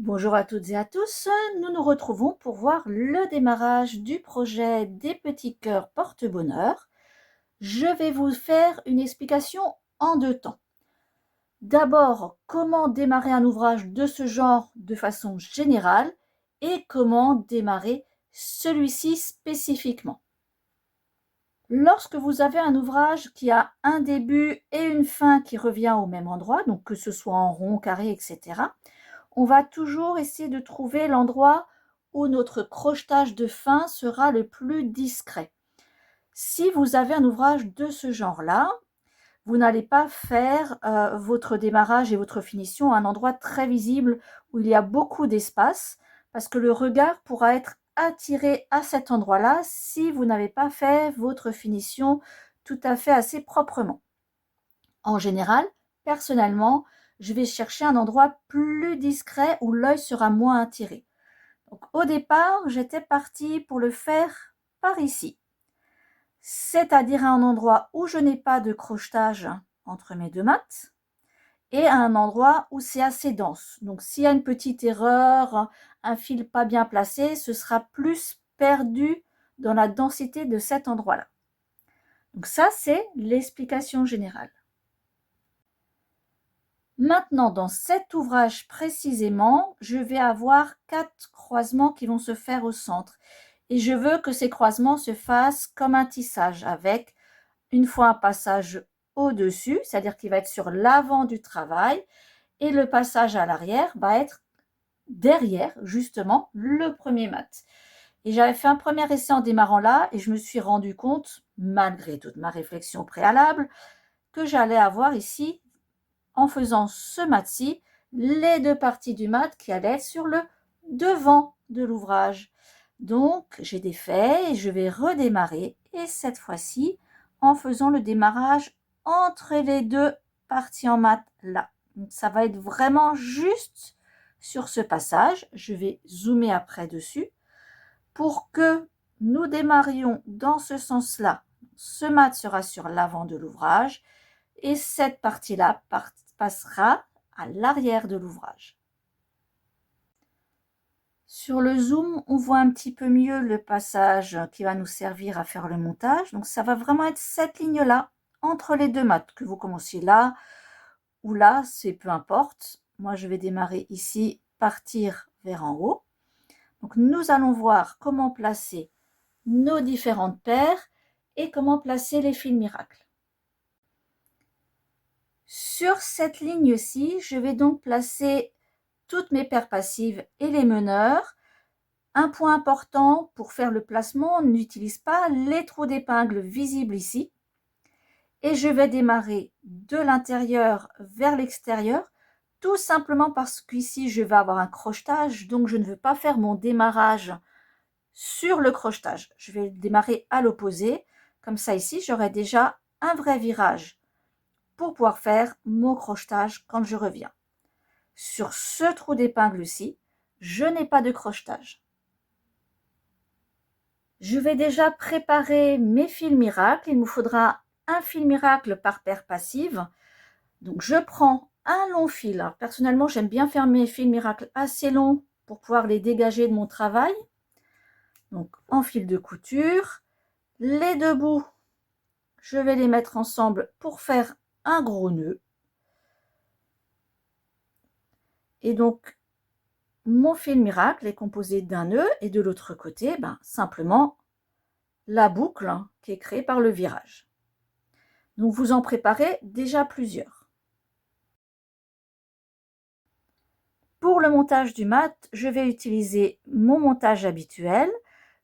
Bonjour à toutes et à tous, nous nous retrouvons pour voir le démarrage du projet des petits cœurs porte-bonheur. Je vais vous faire une explication en deux temps. D'abord, comment démarrer un ouvrage de ce genre de façon générale et comment démarrer celui-ci spécifiquement. Lorsque vous avez un ouvrage qui a un début et une fin qui revient au même endroit, donc que ce soit en rond, carré, etc., on va toujours essayer de trouver l'endroit où notre crochetage de fin sera le plus discret. Si vous avez un ouvrage de ce genre-là, vous n'allez pas faire votre démarrage et votre finition à un endroit très visible où il y a beaucoup d'espace, parce que le regard pourra être attiré à cet endroit-là si vous n'avez pas fait votre finition tout à fait assez proprement. En général, personnellement, je vais chercher un endroit plus discret où l'œil sera moins attiré. Donc, au départ, j'étais partie pour le faire par ici, c'est-à-dire à un endroit où je n'ai pas de crochetage entre mes deux mattes et à un endroit où c'est assez dense. Donc, s'il y a une petite erreur, un fil pas bien placé, ce sera plus perdu dans la densité de cet endroit-là. Donc ça, c'est l'explication générale. Maintenant, dans cet ouvrage précisément, je vais avoir 4 croisements qui vont se faire au centre. Et je veux que ces croisements se fassent comme un tissage avec une fois un passage au-dessus, c'est-à-dire qu'il va être sur l'avant du travail, et le passage à l'arrière va être derrière, justement, le premier mat. Et j'avais fait un premier essai en démarrant là, et je me suis rendu compte, malgré toute ma réflexion préalable, que j'allais avoir ici, en faisant ce mat-ci, les deux parties du mat qui allaient être sur le devant de l'ouvrage. Donc, j'ai défait et je vais redémarrer, et cette fois-ci, en faisant le démarrage entre les deux parties en mat là. Donc, ça va être vraiment juste sur ce passage. Je vais zoomer après dessus pour que nous démarrions dans ce sens-là. Ce mat sera sur l'avant de l'ouvrage et cette partie-là passera à l'arrière de l'ouvrage. Sur le zoom, on voit un petit peu mieux le passage qui va nous servir à faire le montage. Donc ça va vraiment être cette ligne-là, entre les deux mattes, que vous commenciez là ou là, c'est peu importe. Moi, je vais démarrer ici, partir vers en haut. Donc nous allons voir comment placer nos différentes paires et comment placer les fils miracles. Sur cette ligne-ci, je vais donc placer toutes mes paires passives et les meneurs. Un point important pour faire le placement, on n'utilise pas les trous d'épingle visibles ici. Et je vais démarrer de l'intérieur vers l'extérieur, tout simplement parce qu'ici je vais avoir un crochetage, donc je ne veux pas faire mon démarrage sur le crochetage. Je vais démarrer à l'opposé, comme ça ici j'aurai déjà un vrai virage pour pouvoir faire mon crochetage quand je reviens. Sur ce trou d'épingle-ci, je n'ai pas de crochetage. Je vais déjà préparer mes fils miracles. Il me faudra un fil miracle par paire passive. Donc je prends un long fil. Alors, personnellement, j'aime bien faire mes fils miracles assez longs pour pouvoir les dégager de mon travail. Donc en fil de couture, les deux bouts, je vais les mettre ensemble pour faire un gros nœud. Et donc mon fil miracle est composé d'un nœud et de l'autre côté, simplement la boucle qui est créée par le virage. Donc vous en préparez déjà plusieurs. Pour le montage du mat, je vais utiliser mon montage habituel.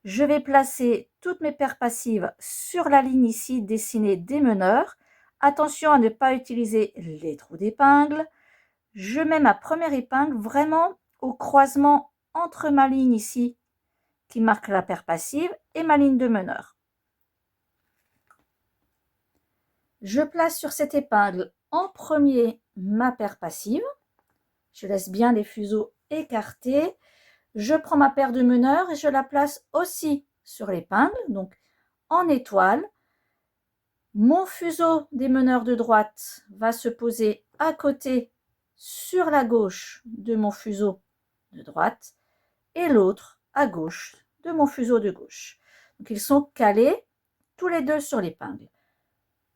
Je vais placer toutes mes paires passives sur la ligne ici dessinée des meneurs. Attention à ne pas utiliser les trous d'épingle. Je mets ma première épingle vraiment au croisement entre ma ligne ici qui marque la paire passive et ma ligne de meneur. Je place sur cette épingle en premier ma paire passive. Je laisse bien les fuseaux écartés. Je prends ma paire de meneurs et je la place aussi sur l'épingle, donc en étoile. Mon fuseau des meneurs de droite va se poser à côté sur la gauche de mon fuseau de droite et l'autre à gauche de mon fuseau de gauche. Donc ils sont calés tous les deux sur l'épingle.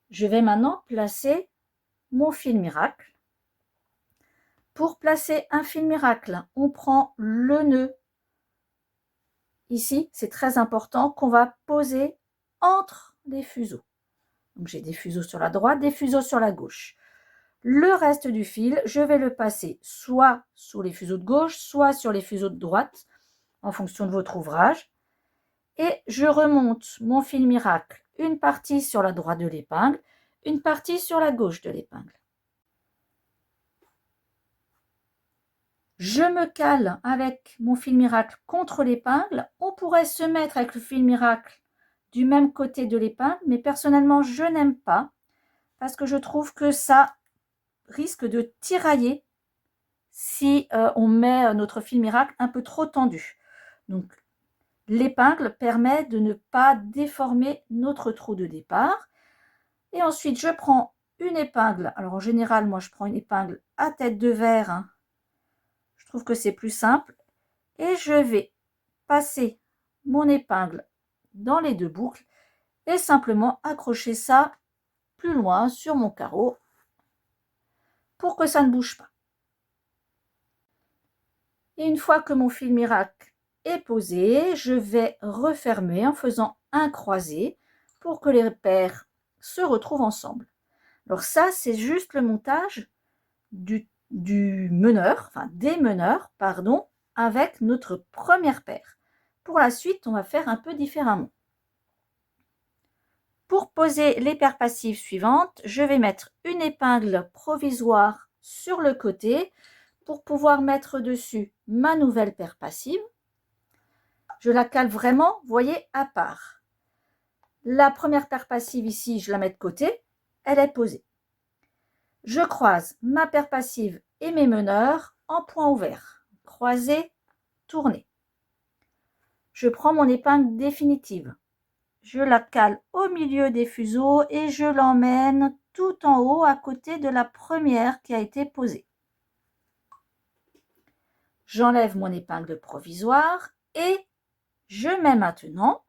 Je vais maintenant placer mon fil miracle. Pour placer un fil miracle, on prend le nœud. Ici, c'est très important qu'on va poser entre les fuseaux. Donc j'ai des fuseaux sur la droite, des fuseaux sur la gauche. Le reste du fil, je vais le passer soit sous les fuseaux de gauche, soit sur les fuseaux de droite, en fonction de votre ouvrage. Et je remonte mon fil miracle, une partie sur la droite de l'épingle, une partie sur la gauche de l'épingle. Je me cale avec mon fil miracle contre l'épingle. On pourrait se mettre avec le fil miracle du même côté de l'épingle, mais personnellement, je n'aime pas parce que je trouve que ça risque de tirailler si on met notre fil miracle un peu trop tendu. Donc, l'épingle permet de ne pas déformer notre trou de départ. Et ensuite, je prends une épingle. Alors, en général, moi, je prends une épingle à tête de verre. Hein. Je trouve que c'est plus simple. Et je vais passer mon épingle dans les deux boucles et simplement accrocher ça plus loin sur mon carreau pour que ça ne bouge pas. Et une fois que mon fil miracle est posé, je vais refermer en faisant un croisé pour que les paires se retrouvent ensemble. Alors ça, c'est juste le montage du meneur, enfin des meneurs, pardon, avec notre première paire. Pour la suite, on va faire un peu différemment. Pour poser les paires passives suivantes, je vais mettre une épingle provisoire sur le côté pour pouvoir mettre dessus ma nouvelle paire passive. Je la cale vraiment, vous voyez, à part. La première paire passive ici, je la mets de côté, elle est posée. Je croise ma paire passive et mes meneurs en point ouvert. Croisé, tourné. Je prends mon épingle définitive. Je la cale au milieu des fuseaux et je l'emmène tout en haut à côté de la première qui a été posée. J'enlève mon épingle provisoire et je mets maintenant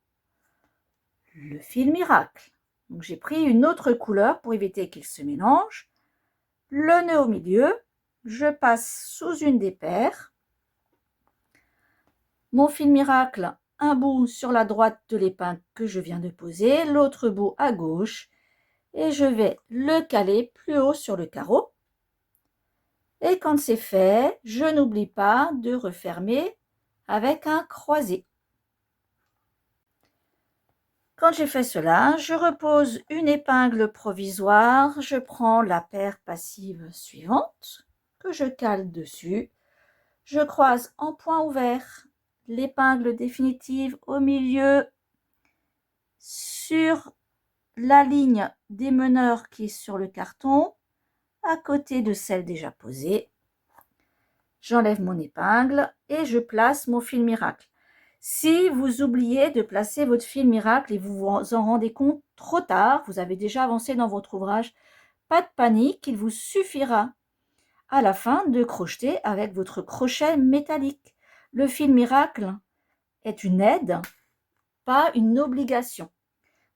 le fil miracle. Donc j'ai pris une autre couleur pour éviter qu'il se mélange. Le nœud au milieu, je passe sous une des paires. Mon fil miracle, un bout sur la droite de l'épingle que je viens de poser, l'autre bout à gauche et je vais le caler plus haut sur le carreau. Et quand c'est fait, je n'oublie pas de refermer avec un croisé. Quand j'ai fait cela, je repose une épingle provisoire, je prends la paire passive suivante que je cale dessus, je croise en point ouvert l'épingle définitive au milieu sur la ligne des meneurs qui est sur le carton, à côté de celle déjà posée. J'enlève mon épingle et je place mon fil miracle. Si vous oubliez de placer votre fil miracle et vous vous en rendez compte trop tard, vous avez déjà avancé dans votre ouvrage, pas de panique, il vous suffira à la fin de crocheter avec votre crochet métallique. Le fil miracle est une aide, pas une obligation.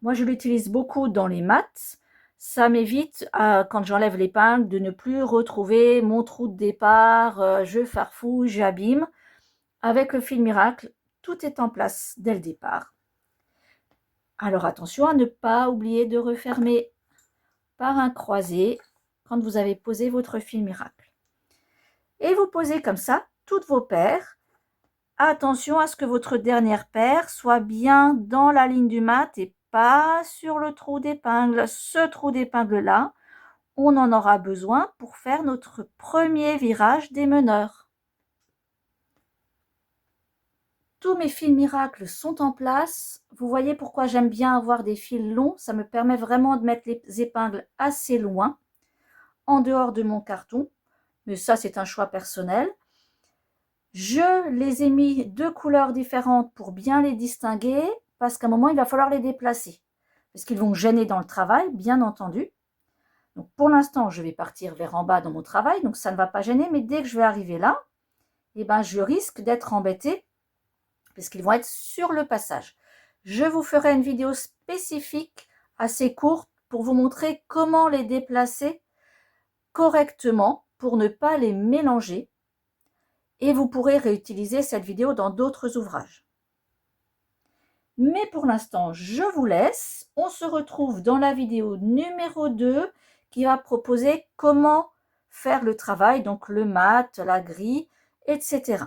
Moi, je l'utilise beaucoup dans les maths. Ça m'évite, quand j'enlève l'épingle, de ne plus retrouver mon trou de départ, je farfouille, j'abîme. Avec le fil miracle, tout est en place dès le départ. Alors attention à ne pas oublier de refermer par un croisé quand vous avez posé votre fil miracle. Et vous posez comme ça toutes vos paires. Attention à ce que votre dernière paire soit bien dans la ligne du mat et pas sur le trou d'épingle. Ce trou d'épingle là, on en aura besoin pour faire notre premier virage des meneurs. Tous mes fils miracles sont en place. Vous voyez pourquoi j'aime bien avoir des fils longs. Ça me permet vraiment de mettre les épingles assez loin, en dehors de mon carton. Mais ça, c'est un choix personnel. Je les ai mis deux couleurs différentes pour bien les distinguer, parce qu'à un moment, il va falloir les déplacer. Parce qu'ils vont gêner dans le travail, bien entendu. Donc pour l'instant, je vais partir vers en bas dans mon travail, donc ça ne va pas gêner, mais dès que je vais arriver là, eh ben, je risque d'être embêtée puisqu'ils vont être sur le passage. Je vous ferai une vidéo spécifique assez courte pour vous montrer comment les déplacer correctement pour ne pas les mélanger et vous pourrez réutiliser cette vidéo dans d'autres ouvrages. Mais pour l'instant, je vous laisse. On se retrouve dans la vidéo numéro 2 qui va proposer comment faire le travail, donc le mat, la grille, etc.